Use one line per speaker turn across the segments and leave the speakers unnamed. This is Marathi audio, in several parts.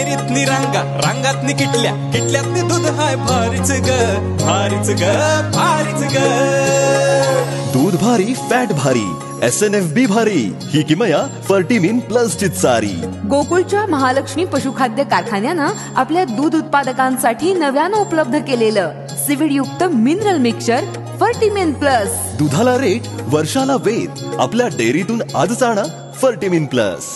डेअरीतनी रांगा रांगातनी किटल्या किटल्यातनी दूध हाय भारीच ग भारीच ग भारीच ग.
दूध भारी फॅट भारी SNFB भारी ही किमया फर्टिमिन प्लस ची चारी.
गोकुळच्या महालक्ष्मी पशुखाद्य कारखान्यानं आपल्या दूध उत्पादकांसाठी नव्यानं उपलब्ध केलेलं सिविड युक्त मिनरल मिक्सचर फर्टिमिन प्लस.
दुधाला रेट वर्षाला वेद आपल्या डेअरीतून आजच आणा फर्टिमिन प्लस.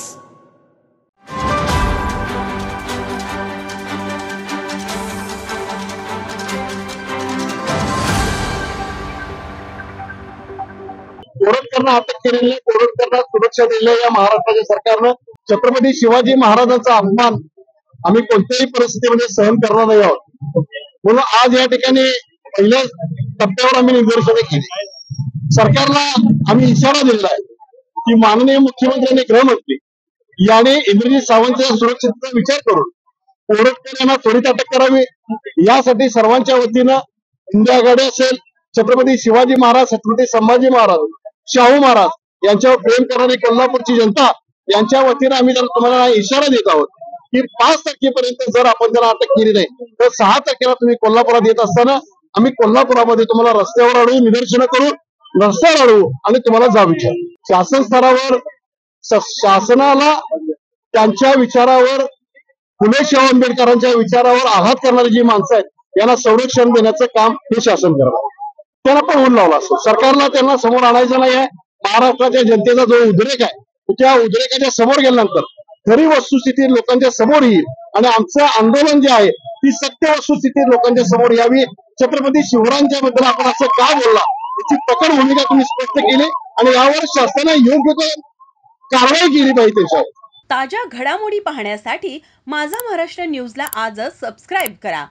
कोरटकरला अटक केलेली कोरटकरला सुरक्षा दिलेल्या या महाराष्ट्राच्या सरकारनं छत्रपती शिवाजी महाराजांचा अपमान आम्ही कोणत्याही परिस्थितीमध्ये सहन करणार नाही आहोत. म्हणून आज या ठिकाणी पहिल्या टप्प्यावर आम्ही निदर्शने केली. सरकारला आम्ही इशारा दिलेला आहे की माननीय मुख्यमंत्री आणि गृहमंत्री याने इंद्रजित सावंतच्या सुरक्षेचा विचार करून कोरटकर यांना त्वरित अटक करावी. यासाठी सर्वांच्या वतीनं इंडिया आघाडी असेल, छत्रपती शिवाजी महाराज, छत्रपती संभाजी महाराज, शाहू महाराज यांच्यावर प्रेम करणारी कोल्हापूरची जनता यांच्या वतीनं आम्ही तुम्हाला इशारा देत आहोत की 5 तारखेपर्यंत जर आपण त्याला अटक केली नाही तर 6 तारखेला तुम्ही कोल्हापुरात येत असताना आम्ही कोल्हापुरामध्ये तुम्हाला रस्त्यावर अडवू, निदर्शनं करू, रस्त्यावर अडवू आणि तुम्हाला जाब विचार. शासन स्तरावर शासनाला त्यांच्या विचारावर, फुले शाहू आंबेडकरांच्या विचारावर आघात करणारी जी माणसं आहेत यांना संरक्षण देण्याचं काम हे शासन करणार. त्यांना पण ऊन लावला असतो. सरकारला त्यांना समोर आणायचं नाही आहे. महाराष्ट्राच्या जनतेचा जो उद्रेक आहे त्या उद्रेकाच्या समोर गेल्यानंतर खरी वस्तुस्थिती लोकांच्या समोर येईल आणि आमचं आंदोलन जे आहे ती सत्य वस्तुस्थिती लोकांच्या समोर यावी. छत्रपती शिवरायांच्या बद्दल आपण असं का बोलला याची प्रकट भूमिका तुम्ही स्पष्ट केली आणि यावर शासनाने योग्य कारवाई केली पाहिजे त्याच्यावर.
ताज्या घडामोडी पाहण्यासाठी माझा महाराष्ट्र न्यूजला आजच सबस्क्राईब करा.